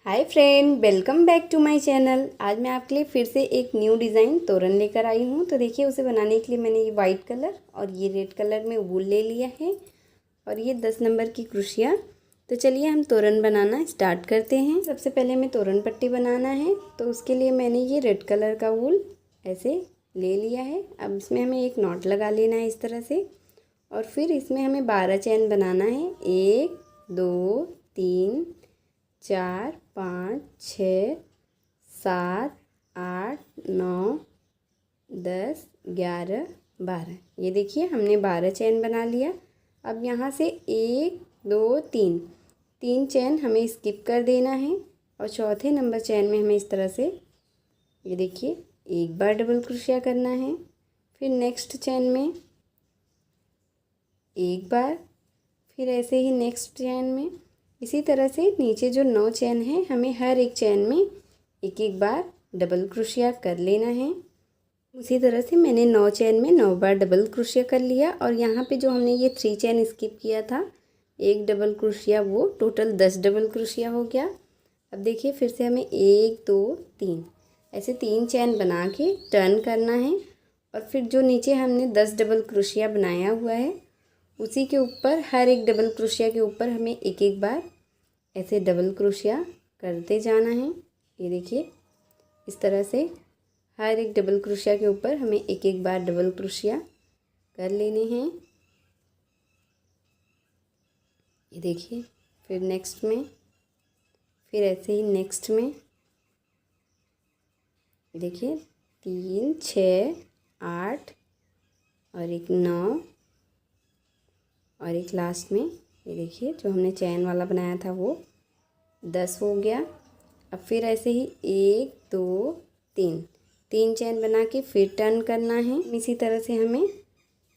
Hi friend, welcome back to my channel. आज मैं आपके लिए फिर से एक न्यू डिज़ाइन तोरण लेकर आई हूँ। तो देखिए, उसे बनाने के लिए मैंने ये वाइट कलर और ये रेड कलर में वूल ले लिया है और ये 10 नंबर की क्रोशिया। तो चलिए हम तोरण बनाना स्टार्ट करते हैं। सबसे पहले हमें तोरण पट्टी बनाना है, तो उसके लिए मैंने ये रेड कलर का वूल ऐसे ले लिया है। अब इसमें हमें एक नॉट लगा लेना है इस तरह से, और फिर इसमें हमें 12 चैन बनाना है। 1 2 3 4 5 6 7 8 9 10 11 12। ये देखिए, हमने 12 चैन बना लिया। अब यहाँ से 1 2 3 चैन हमें स्किप कर देना है और चौथे नंबर चैन में हमें इस तरह से, ये देखिए, एक बार डबल क्रोशिया करना है। फिर नेक्स्ट चैन में एक बार, फिर ऐसे ही नेक्स्ट चैन में। इसी तरह से नीचे जो 9 चैन है, हमें हर एक चैन में एक एक बार डबल क्रोशिया कर लेना है। उसी तरह से मैंने 9 चैन में 9 बार डबल क्रोशिया कर लिया। और यहाँ पे जो हमने ये 3 चैन स्किप किया था, एक डबल क्रोशिया, वो टोटल 10 डबल क्रोशिया हो गया। अब देखिए, फिर से हमें 1 2 3 ऐसे 3 चैन बना के टर्न करना है। और फिर जो नीचे हमने 10 डबल क्रोशिया बनाया हुआ है, उसी के ऊपर, हर एक डबल क्रोशिया के ऊपर हमें एक एक बार ऐसे डबल क्रोशिया करते जाना है। ये देखिए, इस तरह से हर एक डबल क्रोशिया के ऊपर हमें एक एक बार डबल क्रोशिया कर लेने हैं। ये देखिए, फिर नेक्स्ट में, फिर ऐसे ही नेक्स्ट में। ये देखिए, 3 6 8 और एक 9 और एक लास्ट में। ये देखिए, जो हमने चैन वाला बनाया था वो 10 हो गया। अब फिर ऐसे ही 1 2 3 चैन बना के फिर टर्न करना है। इसी तरह से हमें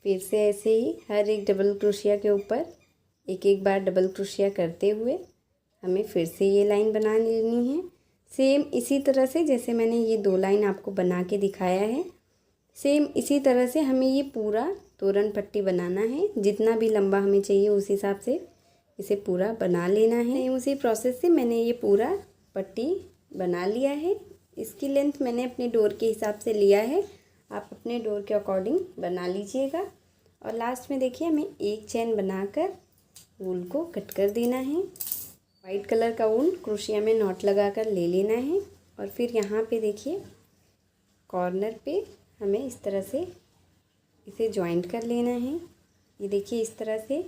फिर से ऐसे ही हर एक डबल क्रोशिया के ऊपर एक एक बार डबल क्रोशिया करते हुए हमें फिर से ये लाइन बना लेनी है। सेम इसी तरह से जैसे मैंने ये 2 लाइन आपको बना के दिखाया है, सेम इसी तरह से हमें ये पूरा तोरण पट्टी बनाना है। जितना भी लंबा हमें चाहिए उस हिसाब से इसे पूरा बना लेना है। उसी प्रोसेस से मैंने ये पूरा पट्टी बना लिया है। इसकी लेंथ मैंने अपने डोर के हिसाब से लिया है, आप अपने डोर के अकॉर्डिंग बना लीजिएगा। और लास्ट में देखिए, हमें एक चैन बनाकर वूल को कट कर देना है। वाइट कलर का वूल क्रोशिया में नॉट लगा कर ले लेना है। और फिर यहाँ पे देखिए, कॉर्नर पे हमें इस तरह से इसे जॉइंट कर लेना है। ये देखिए, इस तरह से।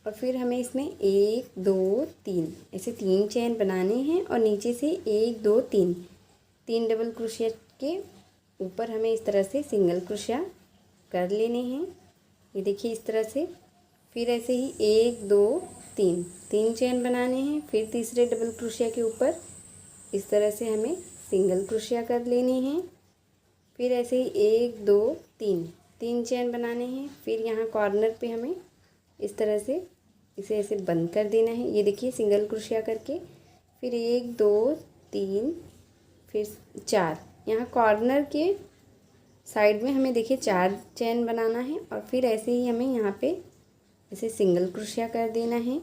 और फिर हमें इसमें 1 2 3 ऐसे 3 चैन बनाने हैं और नीचे से 1 2 3 डबल क्रोशिया के ऊपर हमें इस तरह से सिंगल क्रोशिया कर लेने हैं। ये देखिए, इस तरह से। फिर ऐसे ही 1 2 3 चैन बनाने हैं। फिर तीसरे डबल क्रोशिया के ऊपर इस तरह से हमें सिंगल क्रोशिया कर लेने हैं। फिर ऐसे ही 1 2 3 चैन बनाने हैं। फिर यहाँ कॉर्नर पे हमें इस तरह से इसे ऐसे बंद कर देना है। ये देखिए, सिंगल क्रोशिया करके फिर 1 2 3 फिर 4, यहाँ कॉर्नर के साइड में हमें देखिए 4 चैन बनाना है। और फिर ऐसे ही हमें यहाँ पे ऐसे सिंगल क्रोशिया कर देना है।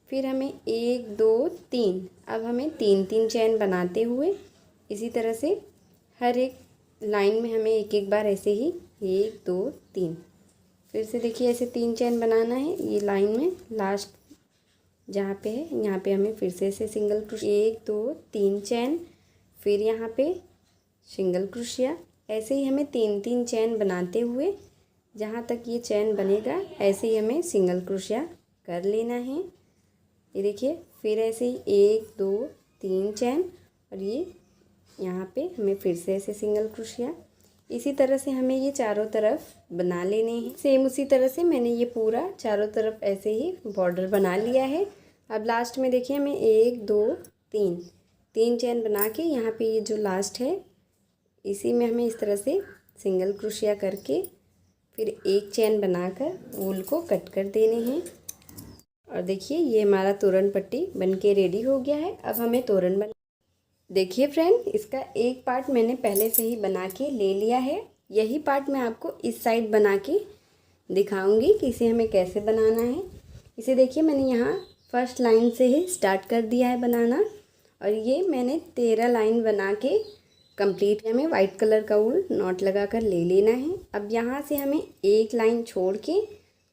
फिर हमें 1 2 3, अब हमें 3 चैन बनाते हुए इसी तरह से हर एक लाइन में हमें एक एक बार ऐसे ही 1 2 3 फिर से देखिए ऐसे 3 चैन बनाना है। ये लाइन में लास्ट जहाँ पे है, यहाँ पे हमें फिर से ऐसे सिंगल क्रोशिया, 1 2 3 चैन, फिर यहाँ पे सिंगल क्रोशिया। ऐसे ही हमें 3 चैन बनाते हुए जहाँ तक ये चैन बनेगा, ऐसे ही हमें सिंगल क्रोशिया कर लेना है। ये देखिए, फिर ऐसे ही 1 2 3 चैन और ये यहाँ पे हमें फिर से ऐसे सिंगल क्रोशिया। इसी तरह से हमें ये चारों तरफ बना लेने हैं। सेम उसी तरह से मैंने ये पूरा चारों तरफ ऐसे ही बॉर्डर बना लिया है। अब लास्ट में देखिए, हमें 1 2 3 चैन बना के यहाँ पे ये जो लास्ट है, इसी में हमें इस तरह से सिंगल क्रोशिया करके फिर एक चैन बनाकर वूल को कट कर देने हैं। और देखिए, ये हमारा तोरण पट्टी बनके रेडी हो गया है। अब हमें तोरण बना, देखिए फ्रेंड, इसका एक पार्ट मैंने पहले से ही बना के ले लिया है। यही पार्ट मैं आपको इस साइड बना के दिखाऊंगी कि इसे हमें कैसे बनाना है। इसे देखिए, मैंने यहाँ फर्स्ट लाइन से ही स्टार्ट कर दिया है बनाना। और ये मैंने 13 लाइन बना के कंप्लीट। हमें वाइट कलर का वूल नॉट लगा कर ले लेना है। अब यहाँ से हमें एक लाइन छोड़ के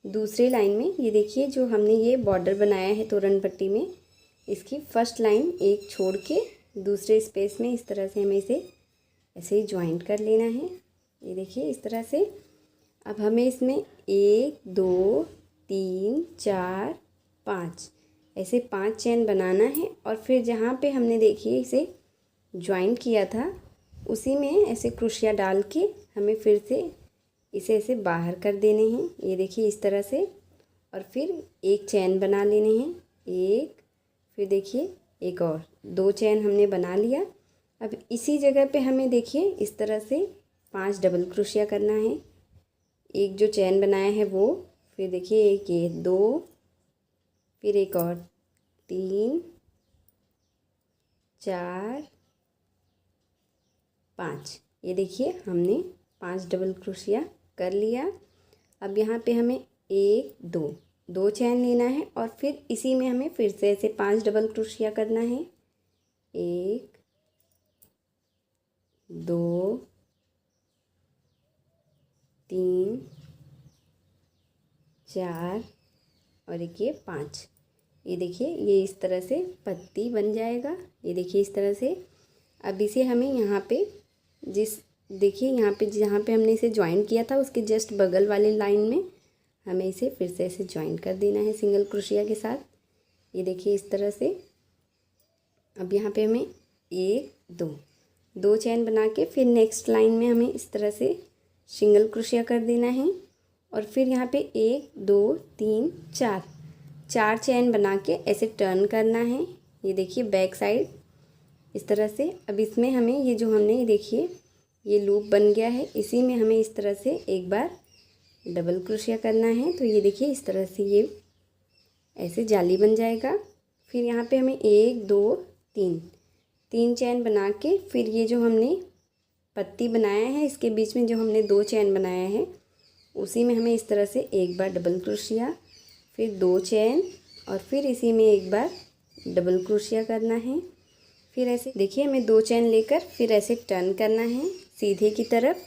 दूसरे लाइन में ये देखिए जो हमने ये बॉर्डर बनाया है तोरण पट्टी में, इसकी फर्स्ट लाइन एक छोड़ के दूसरे स्पेस में इस तरह से हमें इसे ऐसे ही ज्वाइंट कर लेना है। ये देखिए इस तरह से। अब हमें इसमें 1 2 3 4 5 ऐसे 5 चेन बनाना है और फिर जहाँ पे हमने देखिए इसे ज्वाइंट किया था उसी में ऐसे क्रोशिया डाल के हमें फिर से इसे ऐसे बाहर कर देने हैं। ये देखिए इस तरह से। और फिर एक चेन बना लेने हैं, एक, फिर देखिए एक और 2 चेन हमने बना लिया। अब इसी जगह पे हमें देखिए इस तरह से 5 डबल क्रोशिया करना है। एक जो चेन बनाया है वो, फिर देखिए एक, ये 2, फिर एक और 3 4 5। ये देखिए हमने 5 डबल क्रोशिया कर लिया। अब यहाँ पे हमें 1 2 चैन लेना है और फिर इसी में हमें फिर से ऐसे 5 डबल क्रोशिया करना है। 1 2 3 4 और एक ये 5। ये देखिए ये इस तरह से पत्ती बन जाएगा। ये देखिए इस तरह से। अब इसे हमें यहाँ पे देखिए यहाँ पे जहाँ पे हमने इसे ज्वाइन किया था उसके जस्ट बगल वाली लाइन में हमें इसे फिर से ऐसे ज्वाइन कर देना है सिंगल क्रोशिया के साथ। ये देखिए इस तरह से। अब यहाँ पे हमें 1 2 चैन बना के फिर नेक्स्ट लाइन में हमें इस तरह से सिंगल क्रोशिया कर देना है और फिर यहाँ पे 1 2 3 4 चैन बना के ऐसे टर्न करना है। ये देखिए बैक साइड इस तरह से। अब इसमें हमें ये जो हमने देखिए ये लूप बन गया है, इसी में हमें इस तरह से एक बार डबल क्रोशिया करना है। तो ये देखिए इस तरह से ये ऐसे जाली बन जाएगा। फिर यहाँ पे हमें 1 2 3 चैन बना के फिर ये जो हमने पत्ती बनाया है इसके बीच में जो हमने 2 चैन बनाया है उसी में हमें इस तरह से एक बार डबल क्रोशिया, फिर 2 चैन और फिर इसी में एक बार डबल क्रोशिया करना है। फिर ऐसे देखिए हमें 2 चैन लेकर फिर ऐसे टर्न करना है सीधे की तरफ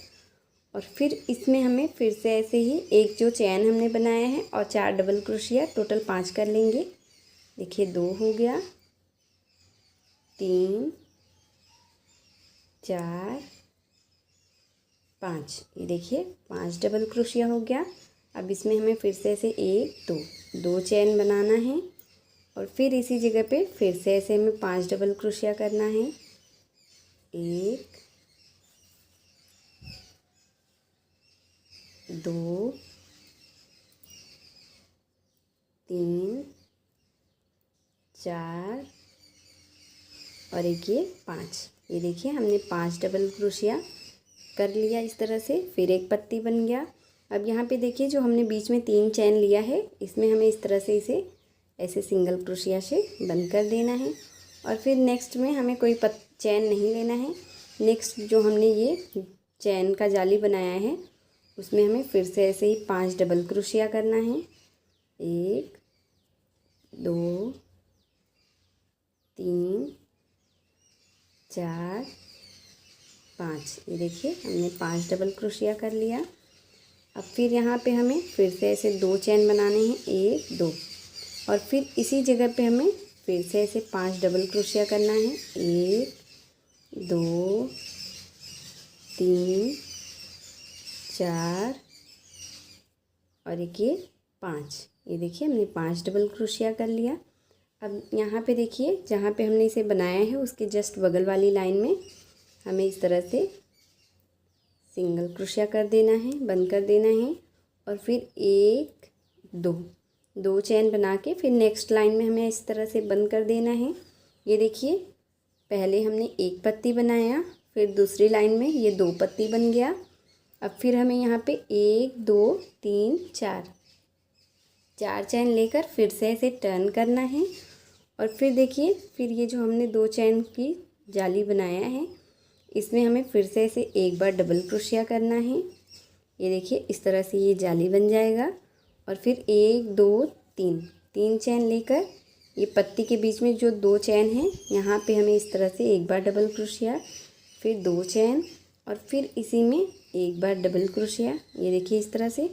और फिर इसमें हमें फिर से ऐसे ही एक जो चैन हमने बनाया है और 4 डबल क्रोशिया, टोटल 5 कर लेंगे। देखिए 2 हो गया, 3 4 5। ये देखिए 5 डबल क्रोशिया हो गया। अब इसमें हमें फिर से ऐसे 1 2 चैन बनाना है और फिर इसी जगह पे फिर से ऐसे हमें 5 डबल क्रोशिया करना है। 1 2 3 4 और एक ये 5। ये देखिए हमने 5 डबल क्रोशिया कर लिया इस तरह से। फिर एक पत्ती बन गया। अब यहाँ पे देखिए जो हमने बीच में 3 चैन लिया है इसमें हमें इस तरह से इसे ऐसे सिंगल क्रोशिया से बंद कर देना है और फिर नेक्स्ट में हमें कोई चैन नहीं लेना है। नेक्स्ट जो हमने ये चैन का जाली बनाया है उसमें हमें फिर से ऐसे ही 5 डबल क्रोशिया करना है। 1 2 3 4 5। ये देखिए हमने 5 डबल क्रोशिया कर लिया। अब फिर यहाँ पे हमें फिर से ऐसे 2 चैन बनाने हैं, 1 2 और फिर इसी जगह पे हमें फिर से ऐसे 5 डबल क्रोशिया करना है। 1 2 3 4 और एक ये 5। ये देखिए हमने 5 डबल क्रोशिया कर लिया। अब यहाँ पे देखिए जहाँ पे हमने इसे बनाया है उसके जस्ट बगल वाली लाइन में हमें इस तरह से सिंगल क्रोशिया कर देना है, बंद कर देना है और फिर 1 2 चैन बना के फिर नेक्स्ट लाइन में हमें इस तरह से बंद कर देना है। ये देखिए पहले हमने एक पत्ती बनाया, फिर दूसरी लाइन में ये 2 पत्ती बन गया। अब फिर हमें यहाँ पे 1 2 3 4 चैन लेकर फिर से ऐसे टर्न करना है और फिर देखिए फिर ये जो हमने 2 चैन की जाली बनाया है इसमें हमें फिर से ऐसे एक बार डबल क्रोशिया करना है। ये देखिए इस तरह से ये जाली बन जाएगा और फिर 1 2 3 चैन लेकर ये पत्ती के बीच में जो 2 चैन हैं यहाँ पे हमें इस तरह से एक बार डबल क्रोशिया, फिर 2 चैन और फिर इसी में एक बार डबल क्रोशिया, ये देखिए इस तरह से,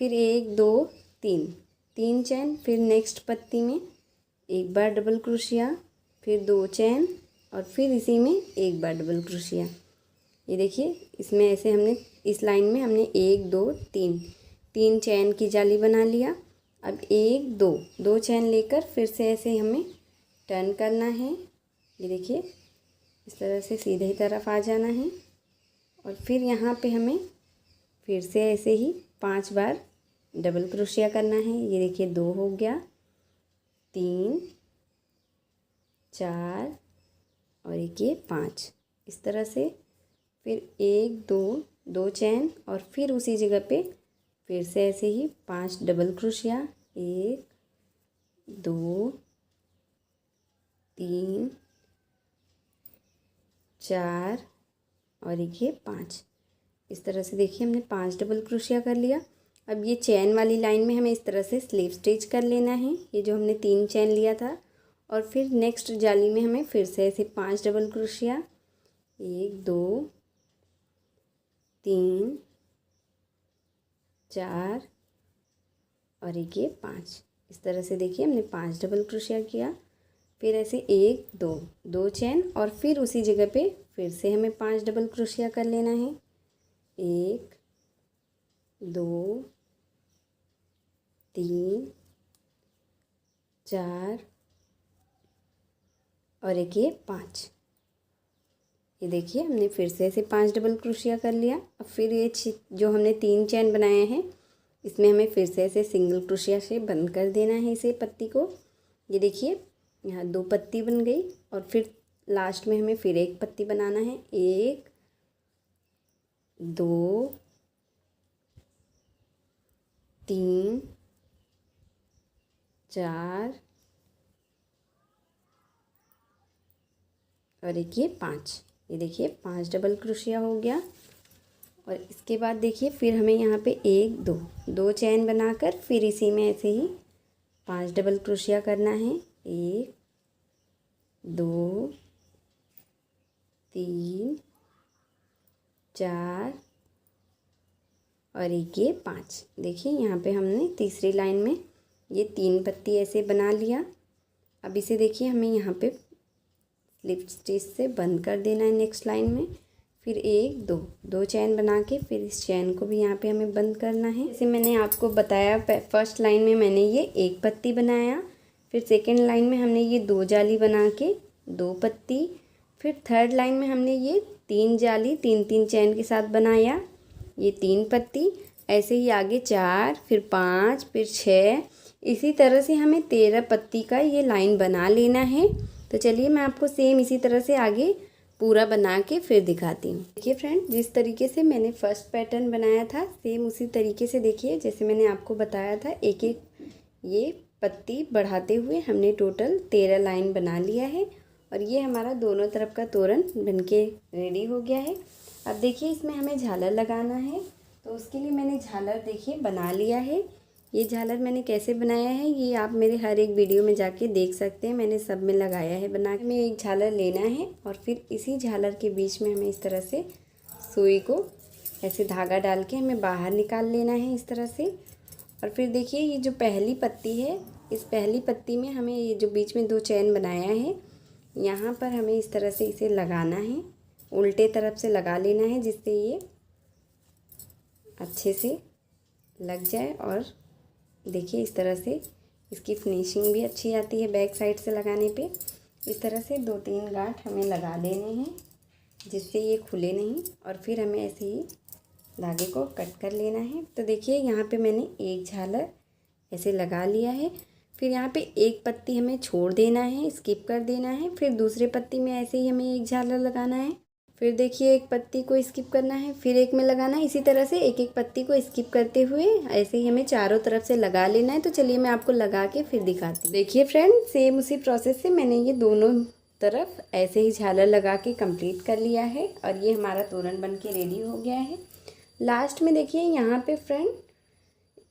फिर 1 2 3 चैन, फिर नेक्स्ट पत्ती में एक बार डबल क्रोशिया, फिर 2 चैन और फिर इसी में एक बार डबल क्रोशिया। ये देखिए इसमें ऐसे हमने इस लाइन में हमने 1 2 3 चैन की जाली बना लिया। अब 1 2 चैन लेकर फिर से ऐसे हमें टर्न करना है। ये देखिए इस तरह से सीधे तरफ आ जाना है और फिर यहाँ पे हमें फिर से ऐसे ही 5 बार डबल क्रोशिया करना है। ये देखिए 2 हो गया, 3 4 और एक ये 5, इस तरह से। फिर 1 2 चैन और फिर उसी जगह पे फिर से ऐसे ही 5 डबल क्रोशिया, 1 2 3 4 और एक ये 5, इस तरह से देखिए हमने 5 डबल क्रोशिया कर लिया। अब ये चैन वाली लाइन में हमें इस तरह से स्लीव स्टिच कर लेना है, ये जो हमने 3 चैन लिया था। और फिर नेक्स्ट जाली में हमें फिर से ऐसे 5 डबल क्रोशिया, 1 2 3 4 और एक ये 5, इस तरह से देखिए हमने 5 डबल क्रोशिया किया। फिर ऐसे 1 2 चैन और फिर उसी जगह पे फिर से हमें 5 डबल क्रोशिया कर लेना है, 1 2 3 4 और एक ये 5। ये देखिए हमने फिर से ऐसे 5 डबल क्रोशिया कर लिया। अब फिर ये जो हमने 3 चैन बनाए हैं इसमें हमें फिर से ऐसे सिंगल क्रोशिया से बंद कर देना है इसे पत्ती को। ये देखिए यहाँ 2 पत्ती बन गई और फिर लास्ट में हमें फिर एक पत्ती बनाना है, 1 2 3 4 और एक ये 5। ये देखिए 5 डबल क्रोशिया हो गया। और इसके बाद देखिए फिर हमें यहाँ पे 1 2 चैन बनाकर फिर इसी में ऐसे ही 5 डबल क्रोशिया करना है, 1 2 3 4 और एक ये 5। देखिए यहाँ पे हमने तीसरी लाइन में ये 3 पत्ती ऐसे बना लिया। अब इसे देखिए हमें यहाँ पे स्लिप स्टिच से बंद कर देना है नेक्स्ट लाइन में। फिर 1 2 चैन बना के फिर इस चैन को भी यहाँ पे हमें बंद करना है। जैसे मैंने आपको बताया फर्स्ट लाइन में मैंने ये 1 पत्ती बनाया, फिर सेकेंड लाइन में हमने ये 2 जाली बना के 2 पत्ती, फिर थर्ड लाइन में हमने ये 3 जाली 3 चैन के साथ बनाया, ये 3 पत्ती। ऐसे ही आगे 4 फिर 5 फिर 6, इसी तरह से हमें 13 पत्ती का ये लाइन बना लेना है। तो चलिए मैं आपको सेम इसी तरह से आगे पूरा बना के फिर दिखाती हूँ। देखिए फ्रेंड, जिस तरीके से मैंने फर्स्ट पैटर्न बनाया था सेम उसी तरीके से देखिए जैसे मैंने आपको बताया था, एक एक ये पत्ती बढ़ाते हुए हमने टोटल 13 लाइन बना लिया है। और ये हमारा दोनों तरफ का तोरण बनके रेडी हो गया है। अब देखिए इसमें हमें झालर लगाना है, तो उसके लिए मैंने झालर देखिए बना लिया है। ये झालर मैंने कैसे बनाया है ये आप मेरे हर एक वीडियो में जाके देख सकते हैं, मैंने सब में लगाया है बना के। हमें एक झालर लेना है और फिर इसी झालर के बीच में हमें इस तरह से सुई को ऐसे धागा डाल के हमें बाहर निकाल लेना है इस तरह से। और फिर देखिए ये जो पहली पत्ती है, इस पहली पत्ती में हमें ये जो बीच में 2 चैन बनाया है यहाँ पर हमें इस तरह से इसे लगाना है, उल्टे तरफ से लगा लेना है जिससे ये अच्छे से लग जाए। और देखिए इस तरह से इसकी फिनिशिंग भी अच्छी आती है बैक साइड से लगाने पे। इस तरह से 2-3 गांठ हमें लगा लेने हैं जिससे ये खुले नहीं, और फिर हमें ऐसे ही धागे को कट कर लेना है। तो देखिए यहाँ पे मैंने एक झालर ऐसे लगा लिया है, फिर यहाँ पे एक पत्ती हमें छोड़ देना है, स्किप कर देना है, फिर दूसरे पत्ती में ऐसे ही हमें एक झालर लगाना है, फिर देखिए एक पत्ती को स्किप करना है, फिर एक में लगाना है। इसी तरह से एक एक पत्ती को स्किप करते हुए ऐसे ही हमें चारों तरफ से लगा लेना है। तो चलिए मैं आपको लगा के फिर दिखाती हूँ। देखिए फ्रेंड, सेम उसी प्रोसेस से मैंने ये दोनों तरफ ऐसे ही झालर लगा के कंप्लीट कर लिया है और ये हमारा तोरण बन के रेडी हो गया है। लास्ट में देखिए यहाँ पे फ्रेंड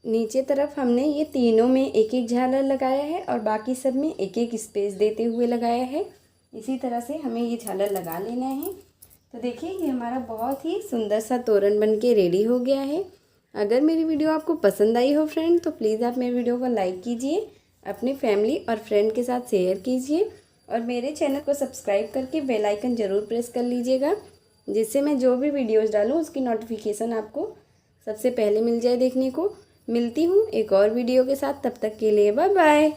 नीचे तरफ हमने ये तीनों में एक एक झालर लगाया है और बाकी सब में एक एक स्पेस देते हुए लगाया है। इसी तरह से हमें ये झालर लगा लेना है। तो देखिए ये हमारा बहुत ही सुंदर सा तोरण बन के रेडी हो गया है। अगर मेरी वीडियो आपको पसंद आई हो फ्रेंड, तो प्लीज़ आप मेरी वीडियो को लाइक कीजिए, अपने फैमिली और फ्रेंड के साथ शेयर कीजिए और मेरे चैनल को सब्सक्राइब करके बेल आइकन ज़रूर प्रेस कर लीजिएगा, जिससे मैं जो भी वीडियोज़ डालूँ उसकी नोटिफिकेशन आपको सबसे पहले मिल जाए देखने को। मिलती हूँ एक और वीडियो के साथ, तब तक के लिए बाय बाय।